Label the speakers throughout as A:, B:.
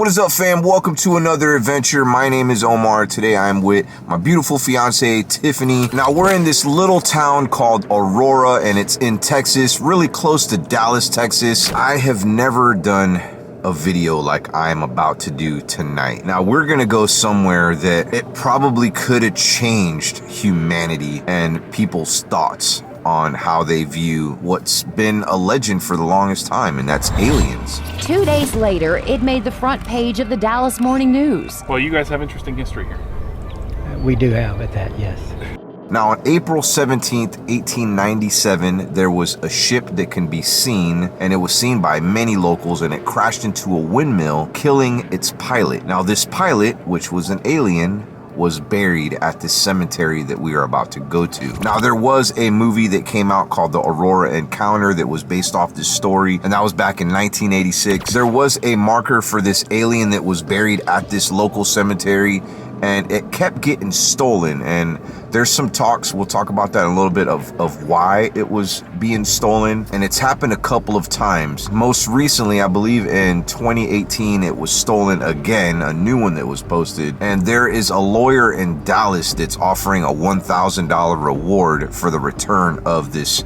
A: What is up, fam? Welcome to another adventure. My name is Omar. Today I'm with my beautiful fiance, Tiffany. Now we're in this little town called Aurora, and it's in Texas, really close to Dallas, Texas. I have never done a video like I'm about to do tonight. Now we're gonna go somewhere that it probably could have changed humanity and people's thoughts on how they view what's been a legend for the longest time, and that's aliens.
B: 2 days later, it made the front page of the Dallas Morning News.
C: Well, you guys have interesting history here.
D: We do have at that, yes.
A: Now, on April 17th, 1897, there was a ship that can be seen, and it was seen by many locals, and it crashed into a windmill, killing its pilot. Now, this pilot, which was an alien, was buried at this cemetery that we are about to go to. Now, there was a movie that came out called The Aurora Encounter that was based off this story, and that was back in 1986. There was a marker for this alien that was buried at this local cemetery, and it kept getting stolen, and there's some talks, we'll talk about that in a little bit, of why it was being stolen, and it's happened a couple of times. Most recently, I believe in 2018, it was stolen again, a new one that was posted, and there is a lawyer in Dallas that's offering a $1,000 reward for the return of this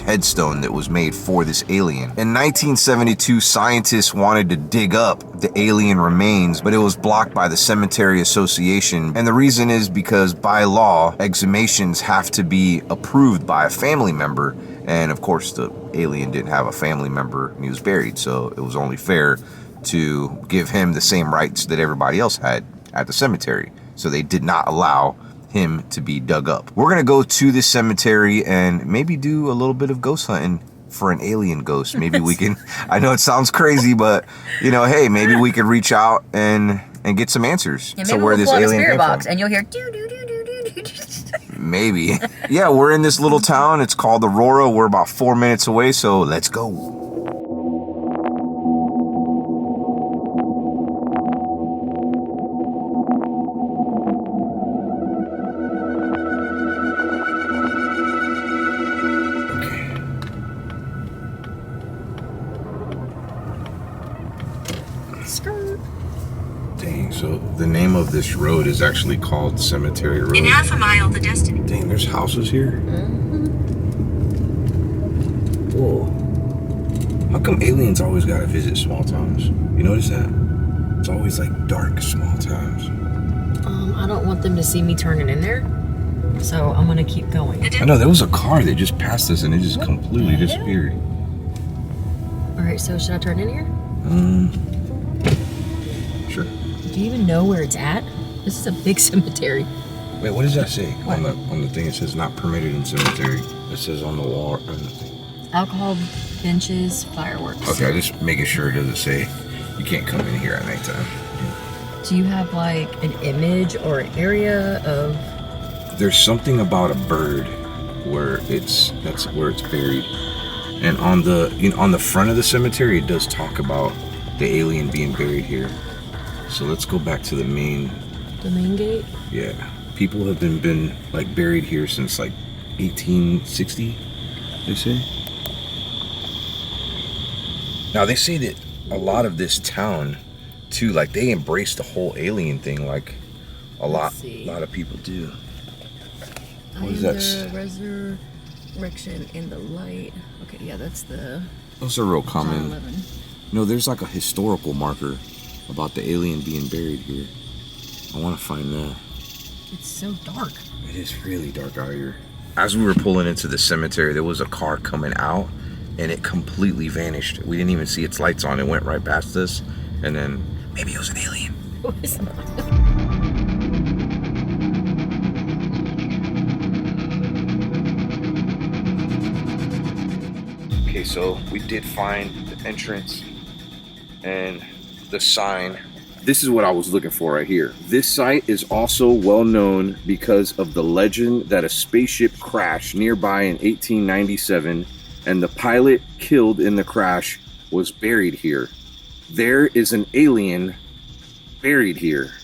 A: headstone that was made for this alien. In 1972, scientists wanted to dig up the alien remains, but it was blocked by the Cemetery Association. And the reason is because by law, exhumations have to be approved by a family member. And of course, the alien didn't have a family member and he was buried. So it was only fair to give him the same rights that everybody else had at the cemetery. So they did not allow him to be dug up. We're gonna go to this cemetery and maybe do a little bit of ghost hunting for an alien ghost. Maybe we can, I know it sounds crazy, but you know, hey, maybe we could reach out and get some answers to where this alien came from.
E: And you'll hear doo doo doo doo doo doo.
A: Maybe. Yeah, we're in this little town. It's called Aurora. We're about 4 minutes away, so let's go. Dang, so the name of this road is actually called Cemetery Road.
E: In half a mile, the destiny.
A: Dang, there's houses here? Whoa. How come aliens always gotta visit small towns? You notice that? It's always like dark, small towns.
F: I don't want them to see me turning in there, so I'm gonna keep going.
A: I know, there was a car that just passed us and it just completely disappeared.
F: Alright, so should I turn in here?
A: Sure.
F: Do you even know where it's at? This is a big cemetery.
A: Wait, what does that say? On the thing it says not permitted in cemetery. It says on the wall. On the thing.
F: Alcohol, benches, fireworks.
A: Okay, just making sure it doesn't say you can't come in here at nighttime.
F: Do you have like an image or an area of?
A: There's something about a bird where that's where it's buried, and on the front of the cemetery it does talk about the alien being buried here. So let's go back to the main
F: gate.
A: Yeah, people have been like buried here since like 1860, they say. Now they say that a lot of this town too, like they embrace the whole alien thing, like a lot of people do. What is that?
F: Resurrection in the light. Okay, yeah, that's the.
A: Those are real common. No, there's like a historical marker about the alien being buried here. I want to find that.
F: It's so dark.
A: It is really dark out here. As we were pulling into the cemetery, there was a car coming out and it completely vanished. We didn't even see its lights on. It went right past us, and then maybe it was an alien.
F: It was not.
A: Okay, so we did find the entrance and the sign. This is what I was looking for right here. This site is also well known because of the legend that a spaceship crashed nearby in 1897 and the pilot killed in the crash was buried here. There is an alien buried here,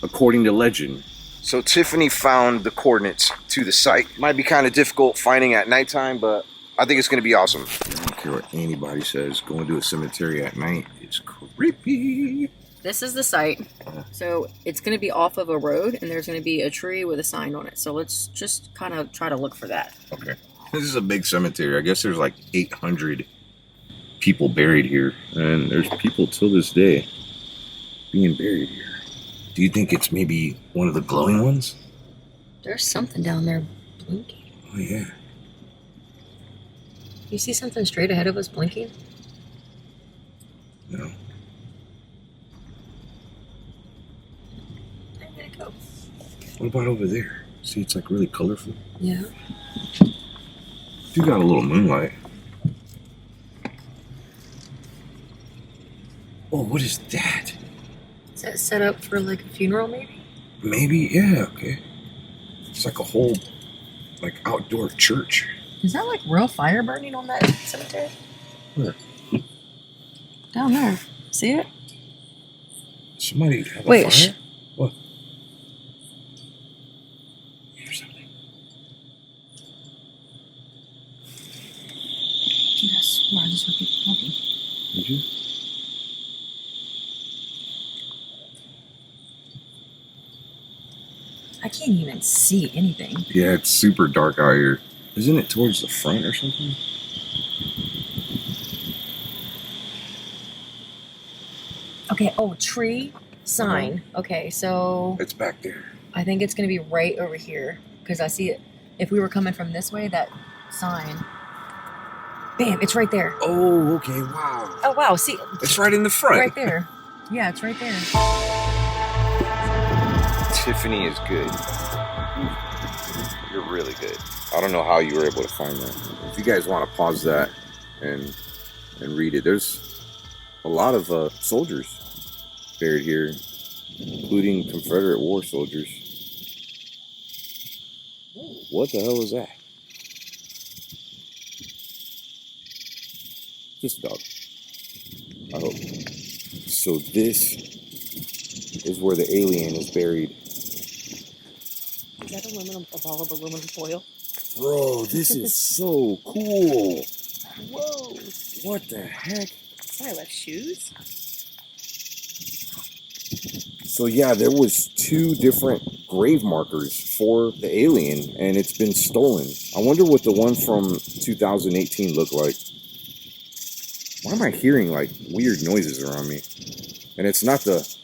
A: according to legend. So Tiffany found the coordinates to the site. Might be kind of difficult finding at nighttime, but I think it's gonna be awesome. I don't care what anybody says, going to a cemetery at night is creepy.
F: This is the site. So it's going to be off of a road, and there's going to be a tree with a sign on it. So let's just kind of try to look for that.
A: Okay. This is a big cemetery. I guess there's like 800 people buried here. And there's people till this day being buried here. Do you think it's maybe one of the glowing ones?
F: There's something down there blinking.
A: Oh, yeah.
F: You see something straight ahead of us blinking?
A: No.
F: There they go.
A: What about over there? See, it's like really colorful.
F: Yeah.
A: You got a little moonlight. Oh, what is that?
F: Is that set up for like a funeral, maybe?
A: Maybe, yeah, okay. It's like a whole, like, outdoor church.
F: Is that like real fire burning on that cemetery?
A: Where?
F: Down there. See it?
A: Somebody have a
F: Wait,
A: fire? What? Hear something.
F: Yes. I just heard people talking.
A: Did you?
F: I can't even see anything.
A: Yeah, it's super dark out here. Isn't it towards the front or something?
F: Okay, oh, tree sign. Okay, so
A: It's back there.
F: I think it's going to be right over here because I see it. If we were coming from this way, that sign. Bam, it's right there.
A: Oh, okay, wow.
F: Oh, wow, see.
A: It's right in the front.
F: Right there. Yeah, it's right there.
A: Tiffany is good. You're really good. I don't know how you were able to find that. If you guys want to pause that and read it, there's a lot of soldiers buried here, including Confederate war soldiers. What the hell is that? Just a dog, I hope. So this is where the alien is buried.
F: Is that a ball of aluminum foil?
A: Bro, this is so cool.
F: Whoa.
A: What the heck?
F: Somebody left shoes?
A: So yeah, there was 2 different grave markers for the alien, and it's been stolen. I wonder what the one from 2018 looked like. Why am I hearing like weird noises around me? And it's not those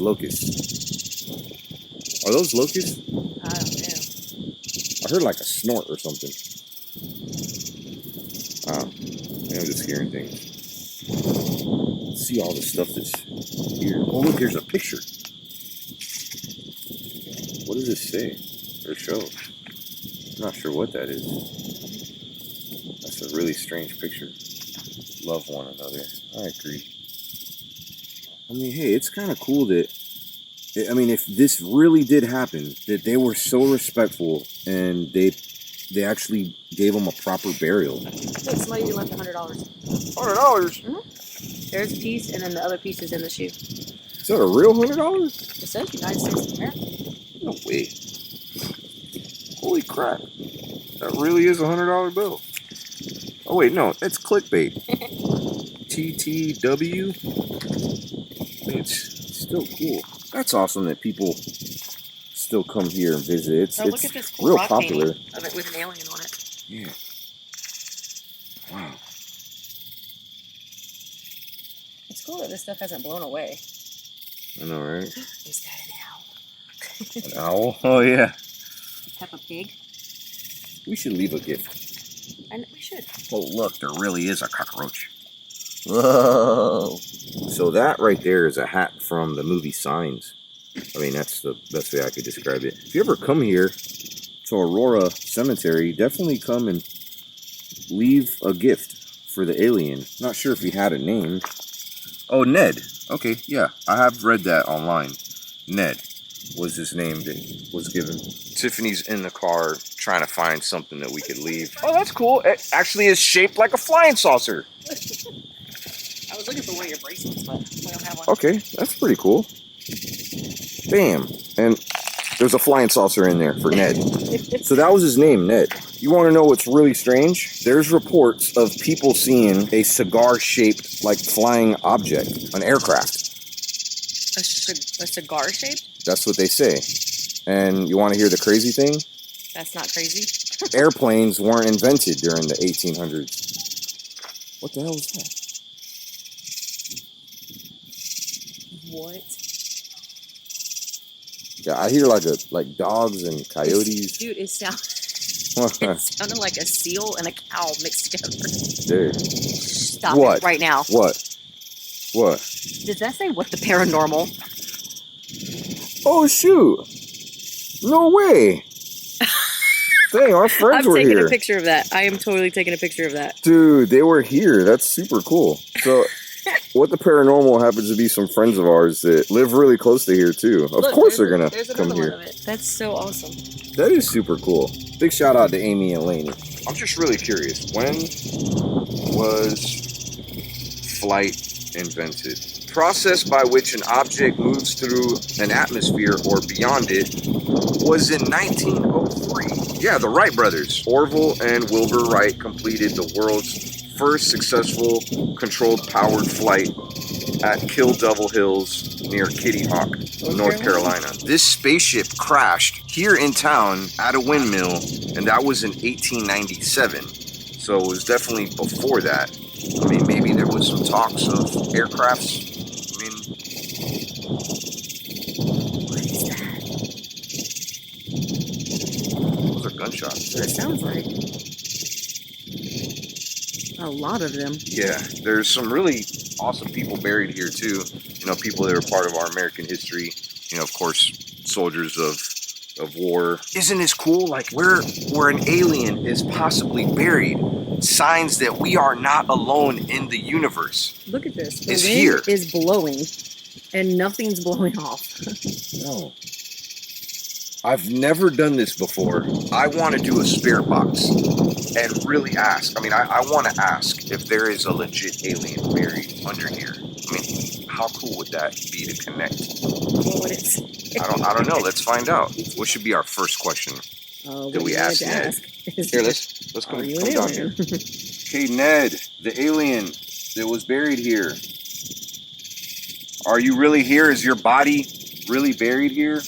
A: locusts. Are those locusts?
F: I don't know.
A: I heard like a snort or something. Maybe I'm just hearing things. Let's see all the stuff that's here. Oh look, there's a picture. What does this say or show? I'm not sure what that is. That's a really strange picture. Love one another. I agree. I mean, hey, it's kind of cool that, I mean, if this really did happen, that they were so respectful and they actually gave them a proper burial.
F: Look, somebody even left $100.
A: $100?
F: Mm-hmm. There's a piece, and then the other piece is in the shoe.
A: Is that a real $100?
F: It says United States of America.
A: No way. Holy crap. That really is a $100 bill. Oh wait, no, it's clickbait. TTW. It's still cool. That's awesome that people still come here and visit. It's
F: Look at this cool
A: real
F: rock
A: popular.
F: painting of it with an alien on it.
A: Yeah. Wow.
F: It's cool that this stuff hasn't blown away.
A: I know, right?
F: Is that an owl?
A: An owl? Oh yeah.
F: Peppa Pig?
A: We should leave a gift.
F: And we should.
A: Oh look, there really is a cockroach. Whoa. So that right there is a hat from the movie Signs. I mean, that's the best way I could describe it. If you ever come here to Aurora Cemetery, definitely come and leave a gift for the alien. Not sure if he had a name. Oh, Ned. Okay, yeah, I have read that online. Ned was his name that was given. Tiffany's in the car trying to find something that we could leave. Oh, that's cool. It actually is shaped like a flying saucer.
F: I was looking for one of your bracelets, but we don't have one.
A: Okay, that's pretty cool. Bam. And there's a flying saucer in there for Ned. So that was his name, Ned. You want to know what's really strange? There's reports of people seeing a cigar-shaped, like, flying object, an aircraft.
F: A cigar shape?
A: That's what they say. And you want to hear the crazy thing?
F: That's not crazy.
A: Airplanes weren't invented during the 1800s. What the hell is that?
F: What?
A: Yeah, I hear like dogs and coyotes.
F: Dude, it sounded like a seal and a cow mixed together.
A: Dude.
F: Stop
A: What?
F: it right now.
A: What?
F: Does that say what the paranormal?
A: Oh shoot! No way! Dang, our friends
F: I'm
A: were
F: taking
A: here.
F: a picture of that. I am totally taking a picture of that.
A: Dude, they were here. That's super cool. So, what the paranormal happens to be some friends of ours that live really close to here too. Of course they're gonna come here.
F: One of it. That's so awesome.
A: That is super cool. Big shout out to Amy and Lainey. I'm just really curious. When was flight invented? Process by which an object moves through an atmosphere or beyond it was in 1903. Yeah, the Wright brothers, Orville and Wilbur Wright, completed the world's first successful controlled powered flight at Kill Devil Hills near Kitty Hawk, North Carolina. This spaceship crashed here in town at a windmill, and that was in 1897. So it was definitely before that. I mean, maybe there was some talks of aircrafts. I mean,
F: What is that?
A: those are gunshots.
F: That's what it sounds like. A lot of them.
A: Yeah, there's some really awesome people buried here too. You know, people that are part of our American history. You know, of course, soldiers of war. Isn't this cool? Like where an alien is possibly buried, signs that we are not alone in the universe.
F: Look at this.
A: It's
F: wind
A: here.
F: is blowing, and nothing's blowing off.
A: No. I've never done this before. I want to do a spirit box and really ask. I mean, I want to ask if there is a legit alien buried under here. I mean, how cool would that be to connect?
F: What would it say?
A: I don't know. Let's find out. What should be our first question that we ask Ned? Here, let's come,
F: Are you
A: come
F: an
A: down
F: alien?
A: here. Okay, Ned, the alien that was buried here. Are you really here? Is your body really buried here?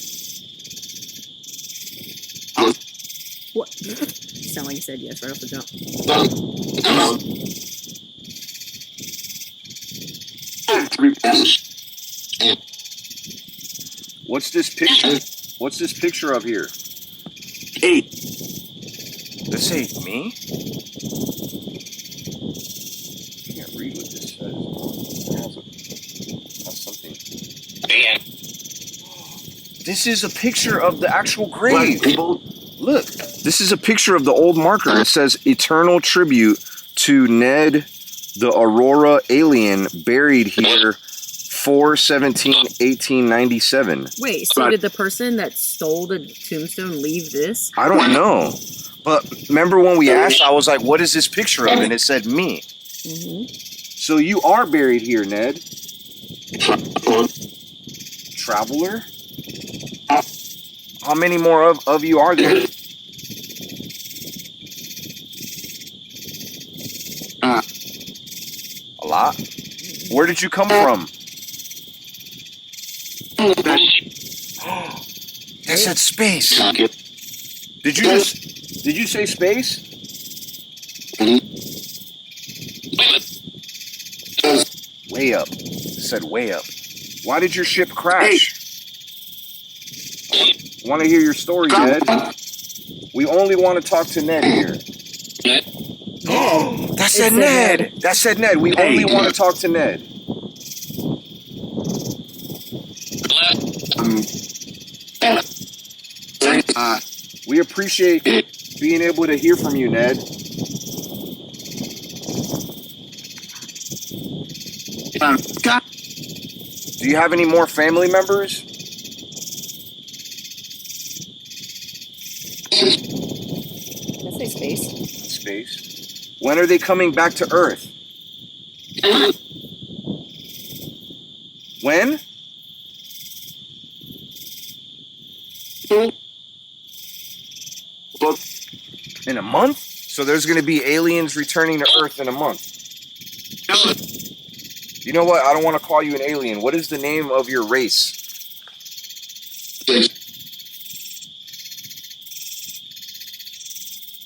F: What? Sound like you said yes right off the jump.
A: What's this picture? What's this picture of here? Does it say me? I can't read what this says. It has something. This is a picture of the actual grave. Look, this is a picture of the old marker. It says eternal tribute to Ned, the Aurora alien, buried here 4/17/1897.
F: Wait, so did the person that stole the tombstone leave this?
A: I don't know. But remember when we asked, I was like, what is this picture of? And it said me.
F: Mm-hmm.
A: So you are buried here, Ned. Traveler? How many more of you are there? A lot? Where did you come from? That said space. Did you say space? Way up. It said way up. Why did your ship crash? Want to hear your story, Ned? We only want to talk to Ned here. Oh, that said Ned. That said Ned. We only want to talk to Ned. We appreciate being able to hear from you, Ned. Do you have any more family members?
F: Let's say space.
A: Space. When are they coming back to Earth? When? In a month? So there's going to be aliens returning to Earth in a month. You know what? I don't want to call you an alien. What is the name of your race?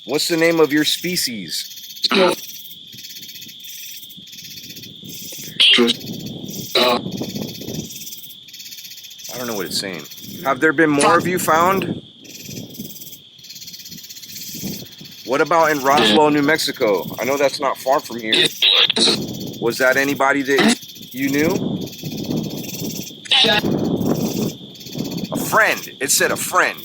A: What's the name of your species? I don't know what it's saying. Have there been more of you found? What about in Roswell, New Mexico? I know that's not far from here. Was that anybody that you knew? A friend. It said a friend.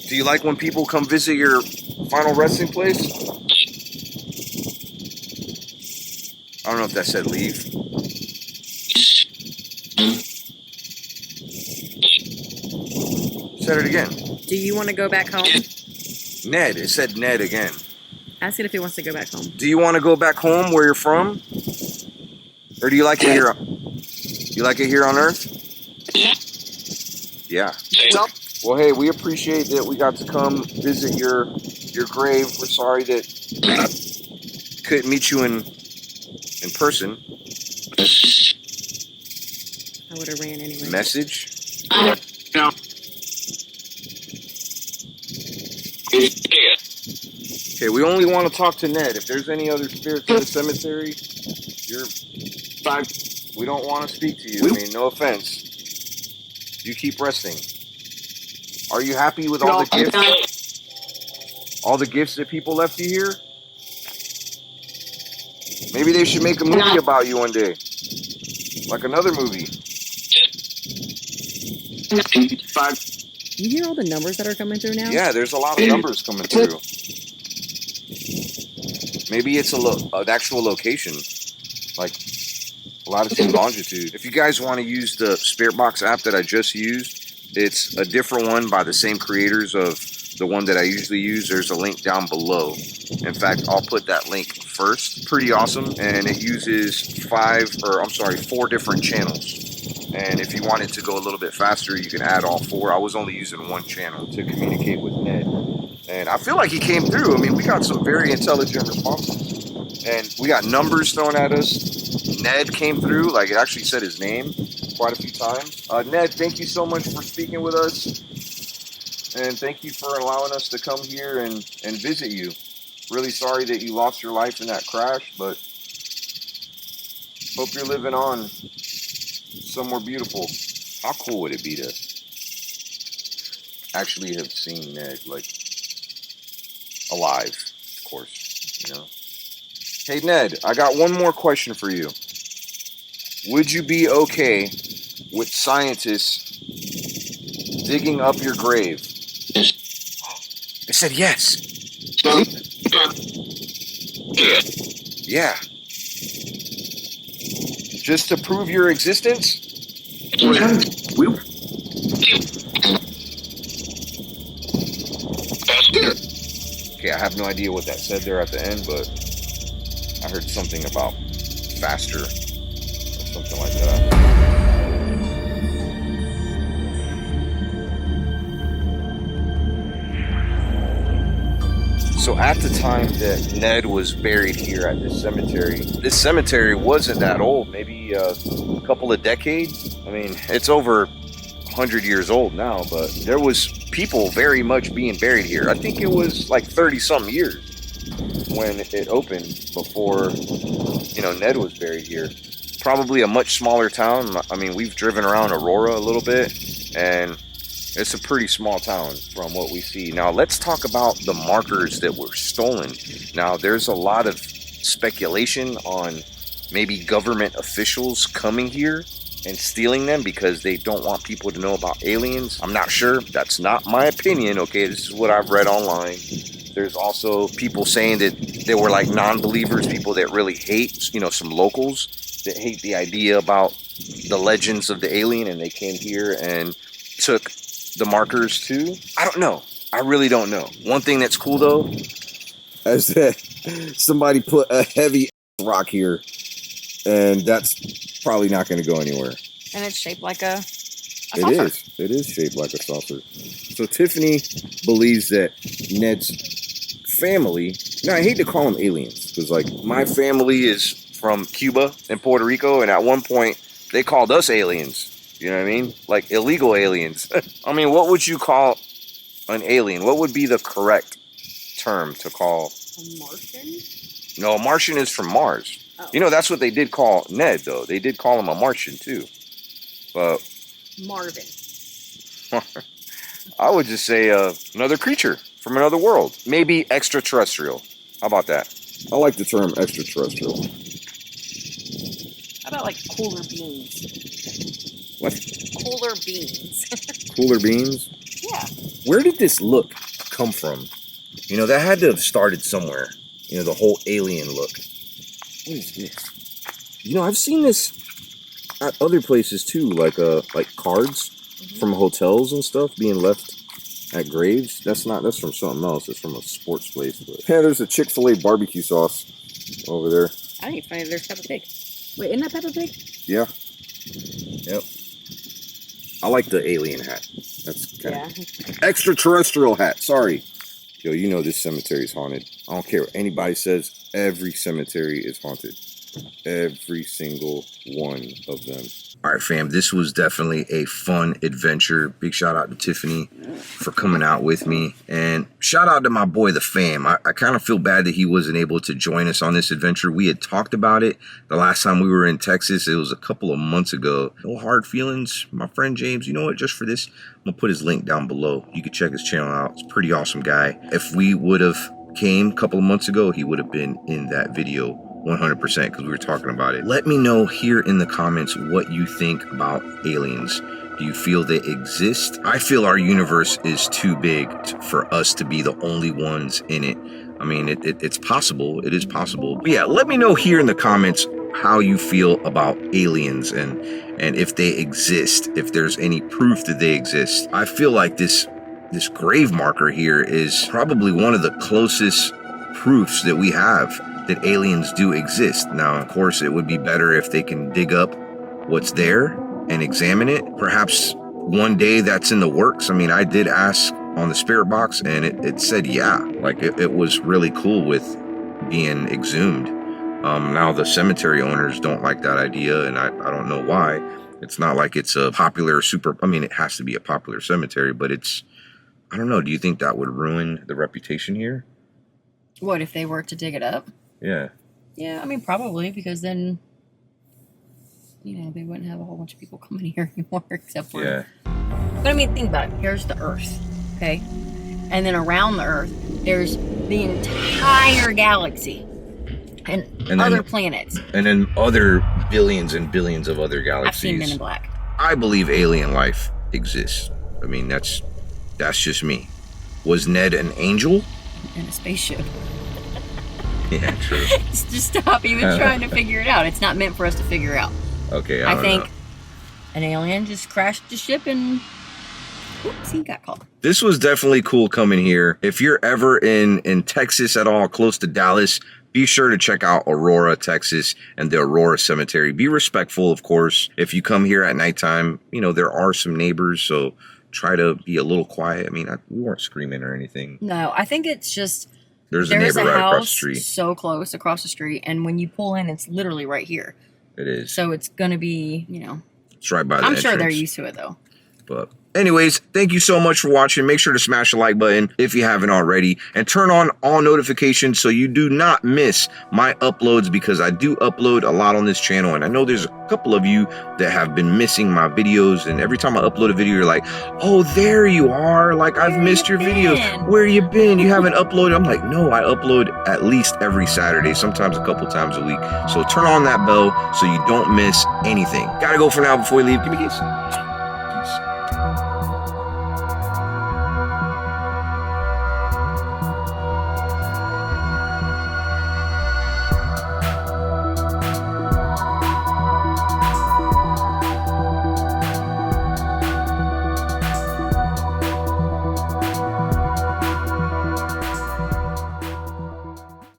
A: Do you like when people come visit your final resting place? I don't know if that said leave. Said it again.
F: Do you want to go back home?
A: Ned. It said Ned again.
F: Ask it if he wants to go back home.
A: Do you want to go back home where you're from? Or do you like it here? You like it here on Earth? Yeah. Well, hey, we appreciate that we got to come visit your grave. We're sorry that we couldn't meet you in person.
F: I would have ran anyway.
A: Message? Okay, we only want to talk to Ned. If there's any other spirits in the cemetery, you're fine. We don't want to speak to you. I mean, no offense. You keep resting. Are you happy with all the gifts? All the gifts that people left you here? Maybe they should make a movie about you one day. Like another movie.
F: You hear all the numbers that are coming through now?
A: Yeah, there's a lot of numbers coming through. Maybe it's an actual location. Like latitude, longitude. If you guys want to use the Spirit Box app that I just used, it's a different one by the same creators of the one that I usually use. There's a link down below. In fact, I'll put that link first. Pretty awesome. And it uses 4 different channels. And if you wanted to go a little bit faster, you can add all 4. I was only using one channel to communicate with Ned. And I feel like he came through. I mean, we got some very intelligent responses. And we got numbers thrown at us. Ned came through. Like, it actually said his name quite a few times. Ned, thank you so much for speaking with us. And thank you for allowing us to come here and visit you. Really sorry that you lost your life in that crash, but hope you're living on somewhere beautiful. How cool would it be to actually have seen Ned, like, alive, of course, you know? Hey, Ned, I got one more question for you. Would you be okay with scientists digging up your grave? It said yes. Yeah. Just to prove your existence? Okay, I have no idea what that said there at the end, but I heard something about faster or something like that. So at the time that Ned was buried here at this cemetery wasn't that old, maybe a couple of decades. I mean, it's over 100 years old now, but there was people very much being buried here. I think it was like 30-something years when it opened before, you know, Ned was buried here. Probably a much smaller town. I mean, we've driven around Aurora a little bit, and it's a pretty small town from what we see. Now, let's talk about the markers that were stolen. Now, there's a lot of speculation on maybe government officials coming here and stealing them because they don't want people to know about aliens. I'm not sure. That's not my opinion, okay? This is what I've read online. There's also people saying that they were like non-believers, people that really hate, you know, some locals that hate the idea about the legends of the alien, and they came here and took the markers too. I don't know. I really don't know. One thing that's cool though is that somebody put a heavy rock here, and that's probably not going to go anywhere.
F: And it's shaped like a
A: saucer. It is. It is shaped like a saucer. So Tiffany believes that Ned's family. Now, I hate to call them aliens because, like, my family is from Cuba and Puerto Rico, and at one point, they called us aliens. You know what I mean? Like, illegal aliens. I mean, what would you call an alien? What would be the correct term to call?
F: A Martian?
A: No, a Martian is from Mars.
F: Oh.
A: You know, that's what they did call Ned, though. They did call him a Martian, too. But
F: Marvin.
A: I would just say another creature from another world. Maybe extraterrestrial. How about that? I like the term extraterrestrial.
F: How about like cooler beans?
A: What?
F: Cooler beans.
A: Cooler beans?
F: Yeah.
A: Where did this look come from? You know, that had to have started somewhere. You know, the whole alien look. What is this? You know, I've seen this at other places too, like cards from hotels and stuff being left at graves. That's from something else. It's from a sports place. But yeah, there's a Chick-fil-A barbecue sauce over there.
F: I didn't find there's Peppa Pig. Wait, isn't that Peppa Pig?
A: Yeah. Yep. I like the alien hat. That's kind of extraterrestrial hat. Sorry. Yo, you know this cemetery is haunted. I don't care what anybody says. Every cemetery is haunted. Every single one of them. All right, fam, this was definitely a fun adventure. Big shout out to Tiffany for coming out with me. And shout out to my boy, the fam. I kind of feel bad that he wasn't able to join us on this adventure. We had talked about it the last time we were in Texas. It was a couple of months ago. No hard feelings. My friend James, you know what? Just for this, I'm going to put his link down below. You can check his channel out. It's a pretty awesome guy. If we would have came a couple of months ago, he would have been in that video 100% because we were talking about it. Let me know here in the comments what you think about aliens. Do you feel they exist? I feel our universe is too big for us to be the only ones in it. I mean, it's possible. It is possible. But yeah, let me know here in the comments how you feel about aliens and if they exist, if there's any proof that they exist. I feel like this grave marker here is probably one of the closest proofs that we have that aliens do exist. Now, of course, it would be better if they can dig up what's there and examine it. Perhaps one day that's in the works. I mean, I did ask on the spirit box and it said, yeah, like it was really cool with being exhumed. Now the cemetery owners don't like that idea, and I don't know why. It's not like it's a popular I mean, it has to be a popular cemetery, but I don't know. Do you think that would ruin the reputation here?
F: What, if they were to dig it up?
A: Yeah.
F: Yeah, I mean, probably, because then, you know, they wouldn't have a whole bunch of people coming here anymore, except for...
A: Yeah.
F: But I mean, think about it. Here's the Earth, okay? And then around the Earth, there's the entire galaxy and other planets. And
A: then other billions and billions of other galaxies.
F: I've seen Men in Black.
A: I believe alien life exists. I mean, that's just me. Was Ned an angel?
F: In a spaceship.
A: Yeah, true.
F: Just stop even trying to figure it out. It's not meant for us to figure out.
A: Okay,
F: I think an alien just crashed the ship and oops, he got caught. This
A: was definitely cool coming here. If you're ever in Texas at all, close to Dallas, be sure to check out Aurora, Texas, and the Aurora Cemetery. Be respectful, of course. If you come here at nighttime, you know, there are some neighbors, so try to be a little quiet. I mean, we weren't screaming or anything.
F: No, I think it's just...
A: There's a neighbor right across the street.
F: So close across the street, and when you pull in, it's literally right here.
A: It is.
F: So it's going to be, you know...
A: It's right by the entrance.
F: I'm sure they're used to it, though.
A: But anyways, thank you so much for watching. Make sure to smash the like button if you haven't already, and turn on all notifications so you do not miss my uploads, because I do upload a lot on this channel, and I know there's a couple of you that have been missing my videos, and every time I upload a video, you're like, oh, there you are. Like, I've missed your videos. Where you been? You haven't uploaded. I'm like, no, I upload at least every Saturday, sometimes a couple times a week. So turn on that bell so you don't miss anything. Gotta go for now before we leave. Give me a kiss.